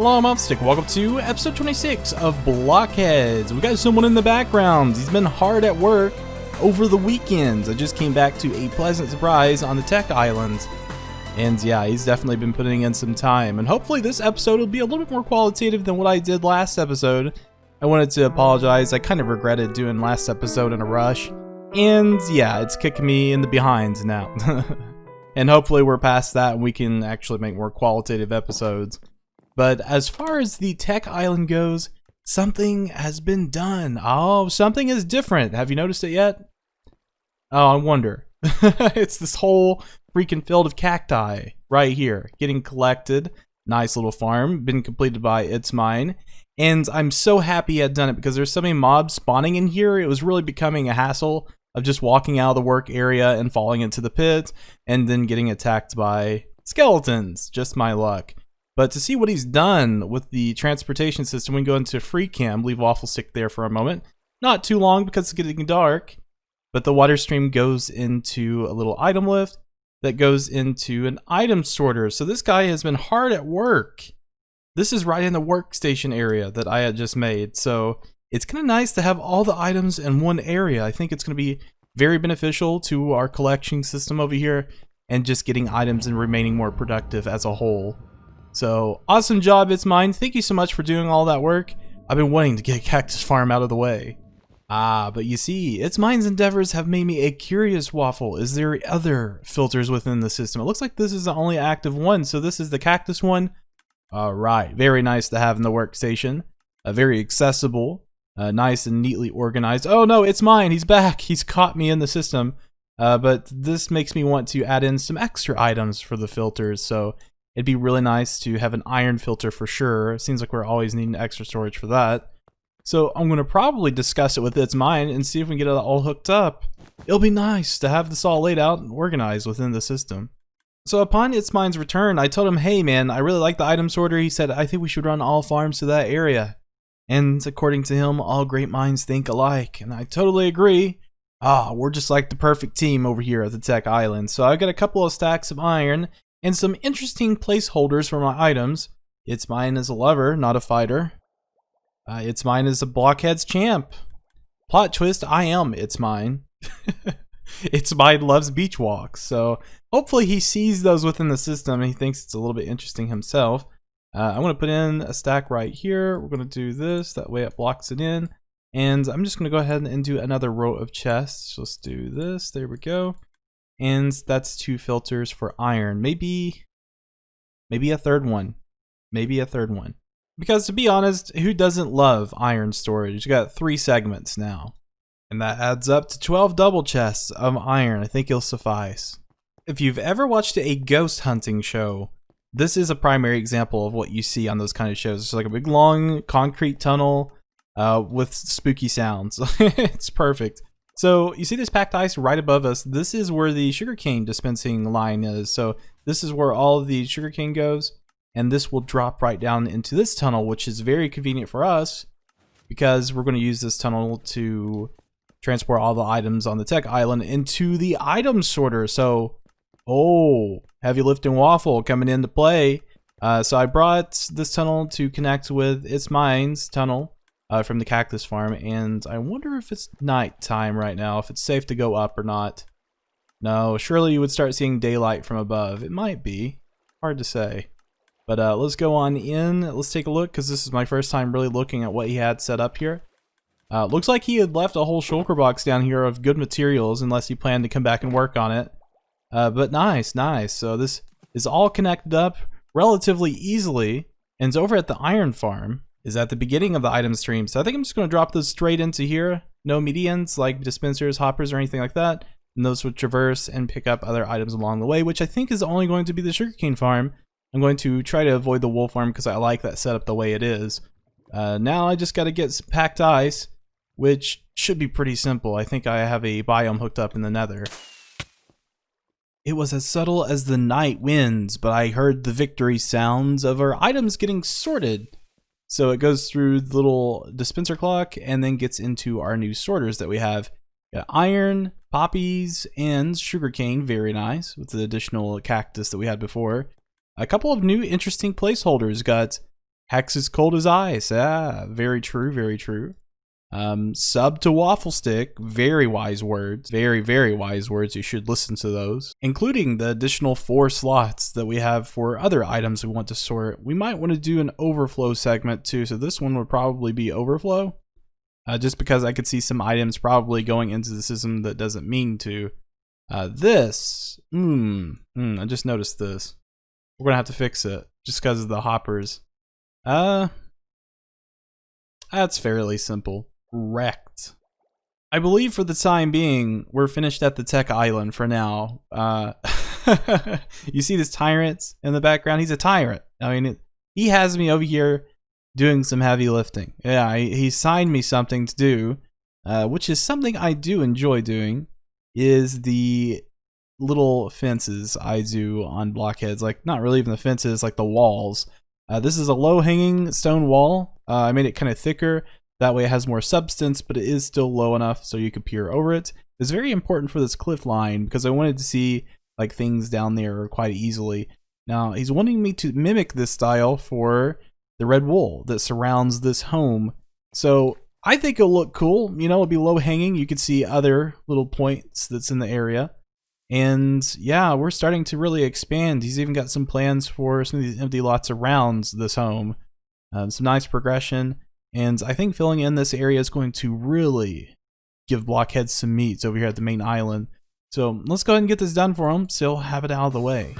Hello, I'm WaffleStick. Welcome to episode 26 of BlockHeads. We got someone in the background. He's been hard at work over the weekends. I just came back to a pleasant surprise on the Tech Islands. And yeah, he's definitely been putting in some time. And hopefully this episode will be a little bit more qualitative than what I did last episode. I wanted to apologize. I kind of regretted doing last episode in a rush. And yeah, it's kicking me in the behinds now. And hopefully we're past that and we can actually make more qualitative episodes. But as far as the Tech Island goes, something has been done. Oh, something is different. Have you noticed it yet? Oh, I wonder. It's this whole freaking field of cacti right here getting collected. Nice little farm, been completed by It's Mine. And I'm so happy I had done it because there's so many mobs spawning in here. It was really becoming a hassle of just walking out of the work area and falling into the pit and then getting attacked by skeletons. Just my luck. But to see what he's done with the transportation system, we can go into free cam, leave WaffleStick there for a moment. Not too long because it's getting dark. But the water stream goes into a little item lift that goes into an item sorter. So this guy has been hard at work. This is right in the workstation area that I had just made. So it's kind of nice to have all the items in one area. I think it's going to be very beneficial to our collection system over here and just getting items and remaining more productive as a whole. So, awesome job, It's Mine. Thank you so much for doing all that work. I've been wanting to get Cactus Farm out of the way. But you see, It's Mine's endeavors have made me a curious waffle. Is there other filters within the system? It looks like this is the only active one, so this is the cactus one. Alright, very nice to have in the workstation. Very accessible, nice and neatly organized. Oh no, It's Mine, he's back. He's caught me in the system. But this makes me want to add in some extra items for the filters, so it'd be really nice to have an iron filter for sure. It seems like we're always needing extra storage for that. So I'm going to probably discuss it with It's Mine and see if we can get it all hooked up. It'll be nice to have this all laid out and organized within the system. So upon It's Mine's return, I told him, hey man, I really like the item sorter. He said, I think we should run all farms to that area. And according to him, all great minds think alike. And I totally agree. We're just like the perfect team over here at the Tech Island. So I got a couple of stacks of iron and some interesting placeholders for my items. It's Mine is a lover, not a fighter. It's Mine is a BlockHeads champ. Plot twist, I am It's Mine. It's Mine loves beach walks. So hopefully he sees those within the system and he thinks it's a little bit interesting himself. I'm going to put in a stack right here. We're going to do this. That way it blocks it in. And I'm just going to go ahead and do another row of chests. Let's do this. There we go. And that's 2 filters for iron. Maybe a third one. Maybe a third one. Because to be honest, who doesn't love iron storage? You got 3 segments now. And that adds up to 12 double chests of iron. I think it'll suffice. If you've ever watched a ghost hunting show, this is a primary example of what you see on those kind of shows. It's like a big long concrete tunnel with spooky sounds. It's perfect. So you see this packed ice right above us. This is where the sugarcane dispensing line is. So this is where all of the sugarcane goes. And this will drop right down into this tunnel, which is very convenient for us because we're going to use this tunnel to transport all the items on the Tech Island into the item sorter. So, heavy lifting waffle coming into play. So I brought this tunnel to connect with It's Mine's tunnel. From the cactus farm, and I wonder if it's nighttime right now, if it's safe to go up or not. No, surely you would start seeing daylight from above. It might be. Hard to say. But let's go on in. Let's take a look, because this is my first time really looking at what he had set up here. Looks like he had left a whole shulker box down here of good materials, unless he planned to come back and work on it. But nice. So this is all connected up relatively easily, and it's over at the iron farm. Is at the beginning of the item stream. So I think I'm just going to drop those straight into here. No medians like dispensers, hoppers, or anything like that. And those would traverse and pick up other items along the way, which I think is only going to be the sugarcane farm. I'm going to try to avoid the wool farm because I like that setup the way it is. Now I just got to get some packed ice, which should be pretty simple. I think I have a biome hooked up in the Nether. It was as subtle as the night winds, but I heard the victory sounds of our items getting sorted. So it goes through the little dispenser clock and then gets into our new sorters that we have. Got iron, poppies, and sugarcane. Very nice with the additional cactus that we had before. A couple of new interesting placeholders. Got Hex is cold as ice. Ah, very true, very true. Sub to WaffleStick, very wise words, very, very wise words. You should listen to those, including the additional 4 slots that we have for other items we want to sort. We might want to do an overflow segment too, so this one would probably be overflow, just because I could see some items probably going into the system that doesn't mean to. I just noticed this. We're gonna have to fix it just because of the hoppers. That's fairly simple. Wrecked. I believe for the time being, we're finished at the tech island for now. You see this tyrant in the background? He's a tyrant. I mean, he has me over here doing some heavy lifting. Yeah, he signed me something to do, which is something I do enjoy doing, is the little fences I do on BlockHeads. Like, not really even the fences, like the walls. This is a low-hanging stone wall. I made it kind of thicker. That way it has more substance, but it is still low enough so you could peer over it. It's very important for this cliff line because I wanted to see like things down there quite easily. Now, he's wanting me to mimic this style for the red wool that surrounds this home. So I think it'll look cool. You know, it'll be low-hanging. You can see other little points that's in the area. And yeah, we're starting to really expand. He's even got some plans for some of these empty lots around this home. Some nice progression. And I think filling in this area is going to really give BlockHeads some meat over here at the main island. So let's go ahead and get this done for him so he'll have it out of the way.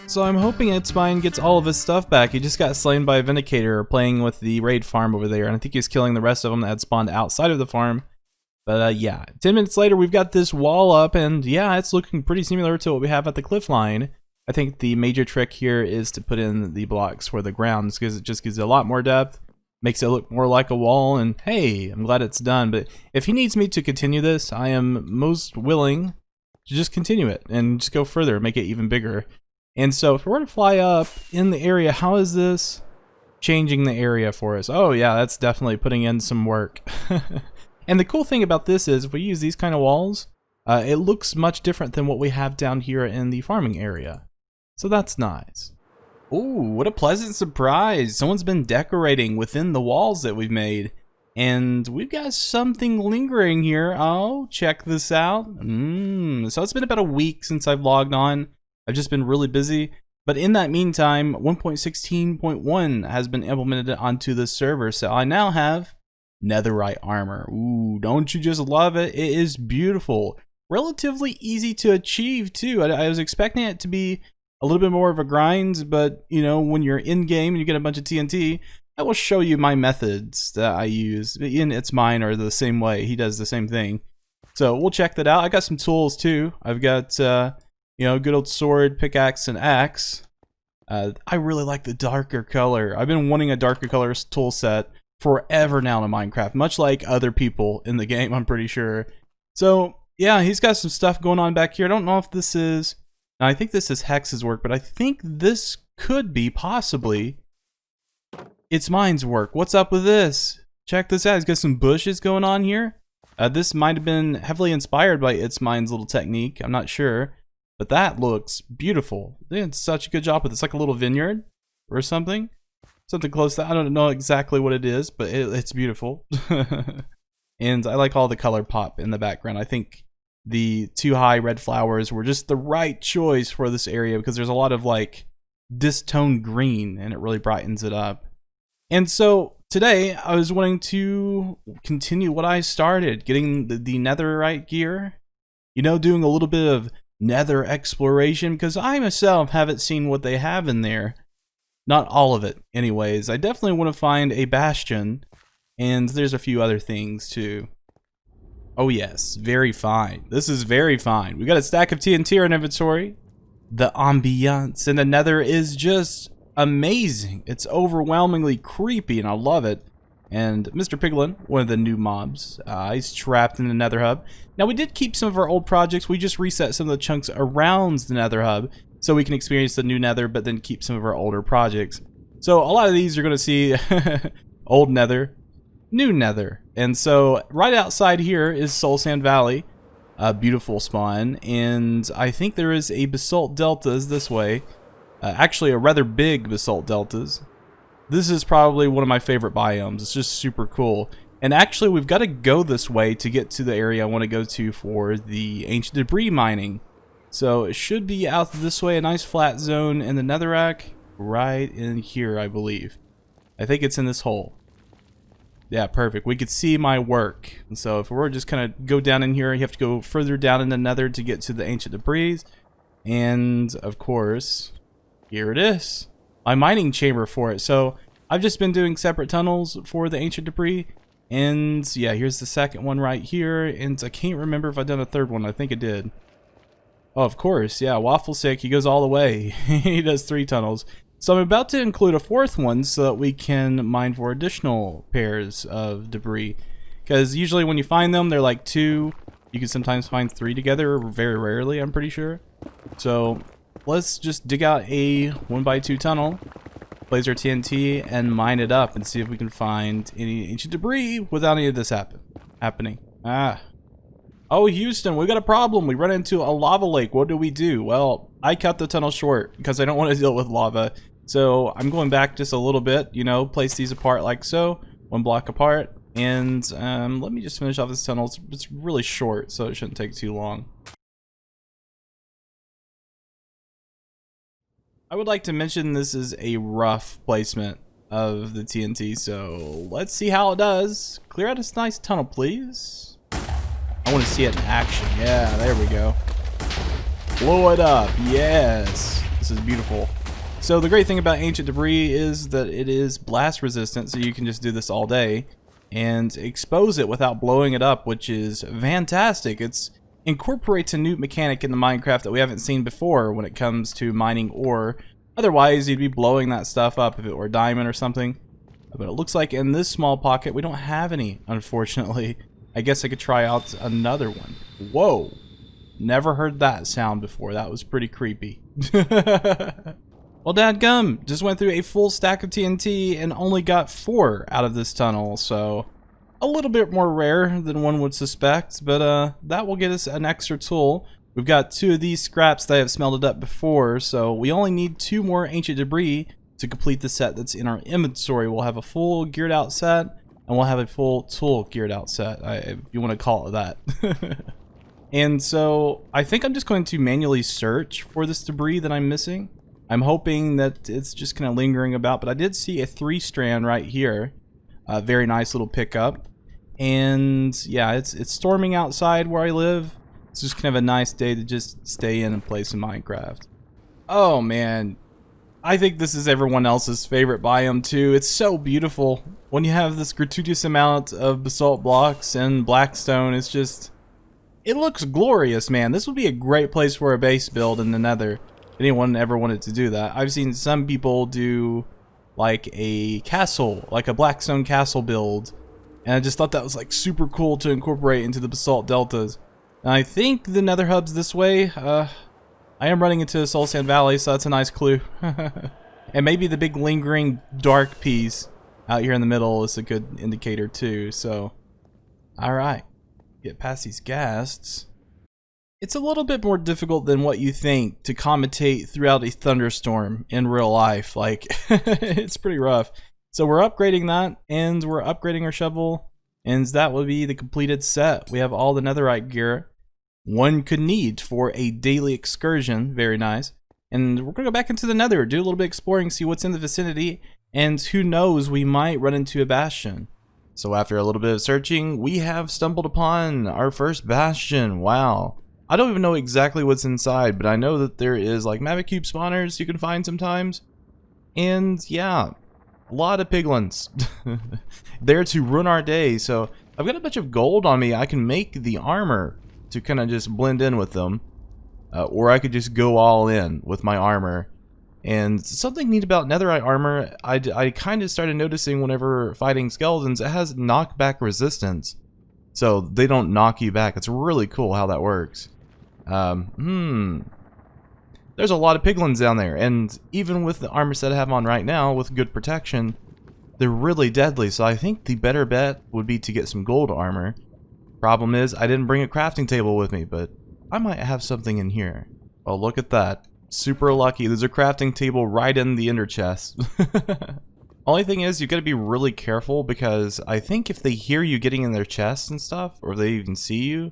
So I'm hoping It's Mine gets all of his stuff back. He just got slain by a Vindicator playing with the raid farm over there, and I think he's killing the rest of them that had spawned outside of the farm. But yeah, 10 minutes later we've got this wall up, and yeah, it's looking pretty similar to what we have at the cliff line. I think the major trick here is to put in the blocks for the grounds, because it just gives it a lot more depth, makes it look more like a wall, and hey, I'm glad it's done. But if he needs me to continue this, I am most willing to just continue it and just go further, make it even bigger. And so if we were to fly up in the area, how is this changing the area for us? Oh yeah, that's definitely putting in some work. And the cool thing about this is if we use these kind of walls, it looks much different than what we have down here in the farming area. So that's nice. Ooh, what a pleasant surprise. Someone's been decorating within the walls that we've made. And we've got something lingering here. Oh, check this out. So it's been about a week since I've logged on. I've just been really busy, but in that meantime, 1.16.1 has been implemented onto the server, so I now have Netherite armor. Ooh, don't you just love it? It is beautiful. Relatively easy to achieve, too. I was expecting it to be a little bit more of a grind, but, you know, when you're in-game and you get a bunch of TNT, I will show you my methods that I use. In It's Mine are the same way. He does the same thing. So we'll check that out. I got some tools, too. I've got... you know, good old sword, pickaxe, and axe. I really like the darker color. I've been wanting a darker color tool set forever now in Minecraft, much like other people in the game, I'm pretty sure. So, yeah, he's got some stuff going on back here. I don't know if this is... I think this is Hex's work, but I think this could be, possibly, It's Mine's work. What's up with this? Check this out. He's got some bushes going on here. This might have been heavily inspired by It's Mine's little technique. I'm not sure. But that looks beautiful. They did such a good job with it. It's like a little vineyard or something. Something close to that. I don't know exactly what it is, but it's beautiful. And I like all the color pop in the background. I think the 2 high red flowers were just the right choice for this area because there's a lot of like distoned green and it really brightens it up. And so today I was wanting to continue what I started, getting the netherite gear. You know, doing a little bit of Nether exploration, because I myself haven't seen what they have in there. Not all of it, anyways. I definitely want to find a bastion, and there's a few other things too. Oh yes, very fine. This is very fine. We got a stack of TNT in our inventory. The ambiance in the Nether is just amazing. It's overwhelmingly creepy, and I love it. And Mr. Piglin, one of the new mobs, he's trapped in the Nether hub. Now we did keep some of our old projects. We just reset some of the chunks around the Nether hub so we can experience the new Nether, but then keep some of our older projects. So a lot of these you're going to see old Nether, new Nether. And so right outside here is Soul Sand Valley, a beautiful spawn. And I think there is a basalt deltas this way. Actually a rather big basalt deltas. This is probably one of my favorite biomes. It's just super cool. And actually we've got to go this way to get to the area I want to go to for the ancient debris mining. So it should be out this way, a nice flat zone in the netherrack, right in here I believe. I think it's in this hole. Yeah, perfect. We could see my work. And so if we're just kind of go down in here, you have to go further down in the nether to get to the ancient debris. And of course, here it is. My mining chamber for it. So I've just been doing separate tunnels for the ancient debris. And yeah, here's the second one right here. And I can't remember if I've done a third one. I think I did. Oh, of course. Yeah, WaffleStick, he goes all the way. He does 3 tunnels. So I'm about to include a 4th one so that we can mine for additional pairs of debris. Because usually when you find them, they're like 2. You can sometimes find 3 together, very rarely, I'm pretty sure. So let's just dig out a 1x2 tunnel, place our TNT, and mine it up and see if we can find any ancient debris without any of this happening. Oh, Houston, we got a problem. We run into a lava lake. What do? Well, I cut the tunnel short because I don't want to deal with lava. So I'm going back just a little bit, you know, place these apart like so, 1 block apart. And let me just finish off this tunnel. It's really short, so it shouldn't take too long. I would like to mention this is a rough placement of the TNT, so let's see how it does. Clear out this nice tunnel, please. I want to see it in action. Yeah, there we go. Blow it up. Yes. This is beautiful. So the great thing about ancient debris is that it is blast resistant, so you can just do this all day and expose it without blowing it up, which is fantastic. It incorporates a new mechanic in the Minecraft that we haven't seen before when it comes to mining ore. Otherwise, you'd be blowing that stuff up if it were diamond or something. But it looks like in this small pocket, we don't have any, unfortunately. I guess I could try out another one. Whoa. Never heard that sound before. That was pretty creepy. Well, dadgum, just went through a full stack of TNT and only got 4 out of this tunnel, so a little bit more rare than one would suspect, but that will get us an extra tool. We've got 2 of these scraps that I have smelted up before, so we only need 2 more ancient debris to complete the set that's in our inventory. We'll have a full geared out set, and we'll have a full tool geared out set, if you want to call it that. And so I think I'm just going to manually search for this debris that I'm missing. I'm hoping that it's just kind of lingering about, but I did see a 3 strand right here. A very nice little pickup. And yeah, it's storming outside where I live. It's just kind of a nice day to just stay in and play some Minecraft. Oh man, I think this is everyone else's favorite biome too. It's so beautiful. When you have this gratuitous amount of basalt blocks and blackstone, it's just, it looks glorious, man. This would be a great place for a base build in the Nether. Anyone ever wanted to do that. I've seen some people do like a castle, like a blackstone castle build, and I just thought that was like super cool to incorporate into the basalt deltas. And I think the Nether hub's this way. I am running into Soul Sand Valley, so that's a nice clue. And maybe the big lingering dark piece out here in the middle is a good indicator too. So, all right, get past these ghasts. It's a little bit more difficult than what you think to commentate throughout a thunderstorm in real life. Like, it's pretty rough. So we're upgrading that, and we're upgrading our shovel, and that will be the completed set. We have all the netherite gear one could need for a daily excursion. Very nice. And we're going to go back into the Nether, do a little bit exploring, see what's in the vicinity, and who knows, we might run into a bastion. So after a little bit of searching, we have stumbled upon our first bastion. Wow. I don't even know exactly what's inside, but I know that there is like Mavic Cube spawners you can find sometimes. And yeah, a lot of piglins there to ruin our day. So I've got a bunch of gold on me. I can make the armor to kind of just blend in with them. Or I could just go all in with my armor And something neat about netherite armor, I kind of started noticing whenever fighting skeletons, it has knockback resistance. So they don't knock you back. It's really cool how that works. There's a lot of piglins down there, and even with the armor set I have on right now, with good protection, they're really deadly. So I think the better bet would be to get some gold armor. Problem is, I didn't bring a crafting table with me, but I might have something in here. Oh, look at that. Super lucky. There's a crafting table right in the ender chest. Only thing is, you gotta be really careful, because I think if they hear you getting in their chests and stuff, or they even see you,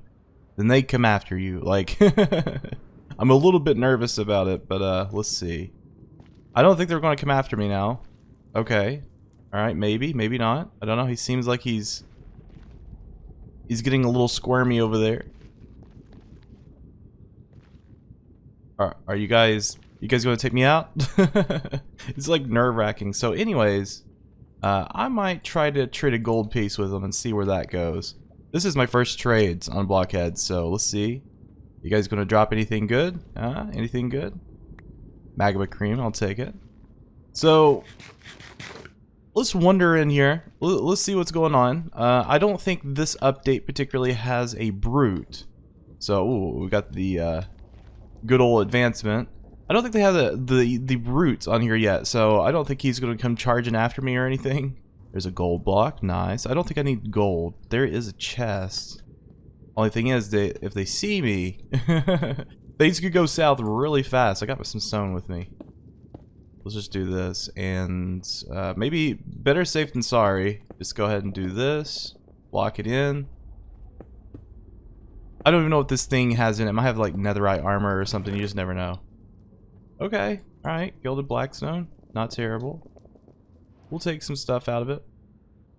then they come after you. Like, I'm a little bit nervous about it, but let's see. I don't think they're gonna come after me now. Okay. Alright, maybe, maybe not. I don't know. He seems like he's getting a little squirmy over there. Are you guys gonna take me out? It's like nerve-wracking. So anyways, I might try to trade a gold piece with them and see where that goes. This is my first trades on BlockHeads, so let's see. You guys gonna drop anything good? Anything good? Magma cream, I'll take it. So let's wander in here. Let's see what's going on. I don't think this update particularly has a brute. So ooh, we got the good old advancement. I don't think they have the brutes on here yet, so I don't think he's gonna come charging after me or anything. There's a gold block, nice. I don't think I need gold. There is a chest. Only thing is, if they see me, things could go south really fast. I got some stone with me. Let's just do this, and maybe better safe than sorry. Just go ahead and do this. Block it in. I don't even know what this thing has in it. It might have like netherite armor or something. You just never know. Okay, alright. Gilded blackstone. Not terrible. We'll take some stuff out of it.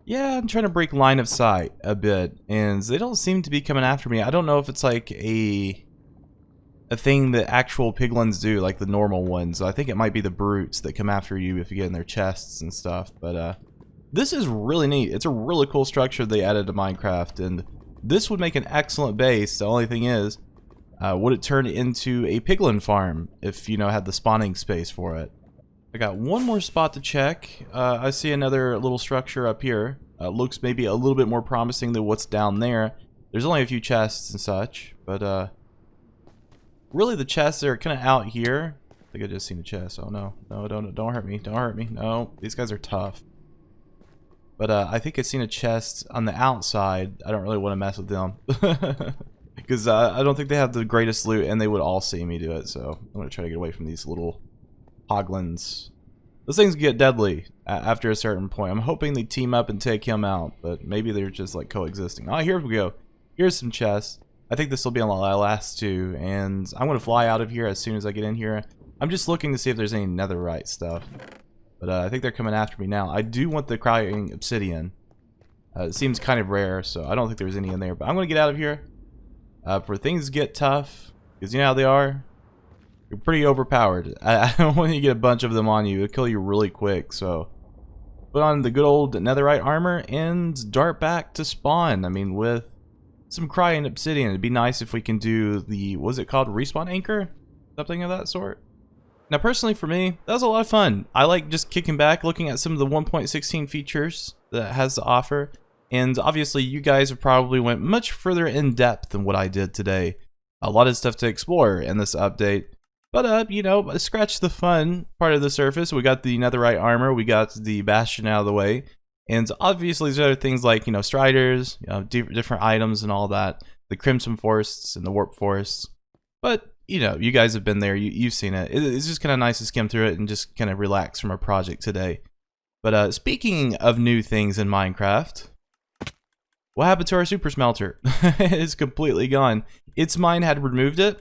Yeah, I'm trying to break line of sight a bit, and they don't seem to be coming after me. I don't know if it's like a thing that actual piglins do, like the normal ones. I think it might be the brutes that come after you if you get in their chests and stuff. But this is really neat. It's a really cool structure they added to Minecraft, and this would make an excellent base. The only thing is, would it turn into a piglin farm if, you know, had the spawning space for it? I got one more spot to check. I see another little structure up here. Looks maybe a little bit more promising than what's down there. There's only a few chests and such, but really the chests are kind of out here. I think I just seen a chest. Oh no, no, don't hurt me, don't hurt me. No, these guys are tough. But I think I've seen a chest on the outside. I don't really want to mess with them. Because I don't think they have the greatest loot, and they would all see me do it, so I'm going to try to get away from these little hoglins. Those things get deadly after a certain point. I'm hoping they team up and take him out, but maybe they're just like coexisting. Oh, here we go. Here's some chests. I think this will be on the last two, and I'm going to fly out of here as soon as I get in here. I'm just looking to see if there's any netherite stuff. But I think they're coming after me now. I do want the crying obsidian. It seems kind of rare, so I don't think there's any in there. But I'm going to get out of here. For things get tough, because you know how they are. You're pretty overpowered. I don't want you to get a bunch of them on you. It'll kill you really quick. So put on the good old netherite armor and dart back to spawn. I mean, with some crying obsidian, it'd be nice if we can do the, what is it called, respawn anchor? Something of that sort. Now, personally for me, that was a lot of fun. I like just kicking back, looking at some of the 1.16 features that it has to offer. And obviously, you guys have probably went much further in depth than what I did today. A lot of stuff to explore in this update. But, you know, scratch the fun part of the surface. We got the netherite armor. We got the bastion out of the way. And obviously, there's other things like, you know, striders, you know, different items and all that. The crimson forests and the warp forests. But, you know, you guys have been there. You've seen it. It's just kind of nice to skim through it and just kind of relax from our project today. But speaking of new things in Minecraft, what happened to our super smelter? It's completely gone. Its mine had removed it.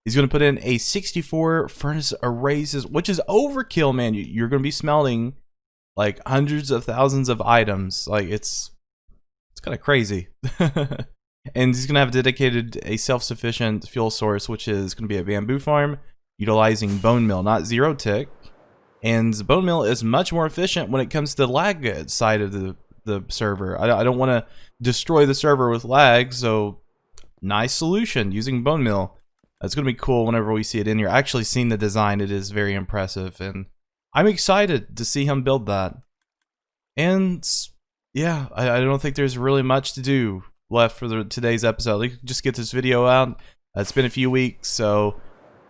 He's going to put in a 64 furnace arrays, which is overkill, man. You're going to be smelting like hundreds of thousands of items. Like it's kind of crazy. And he's going to have dedicated a self-sufficient fuel source, which is going to be a bamboo farm utilizing bone meal, not zero tick. And the bone meal is much more efficient when it comes to the lag side of the server. I don't want to destroy the server with lag, so nice solution using bone meal. It's going to be cool whenever we see it in here. I actually seen the design. It is very impressive, and I'm excited to see him build that. And yeah, I don't think there's really much to do left for today's episode. Let's just get this video out. It's been a few weeks, so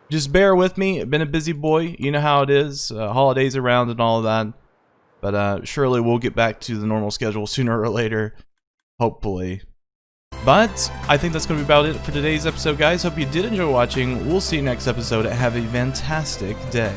just bear with me. I've been a busy boy. You know how it is. Holidays around and all of that. But surely we'll get back to the normal schedule sooner or later. Hopefully. But I think that's going to be about it for today's episode, guys. Hope you did enjoy watching. We'll see you next episode. Have a fantastic day.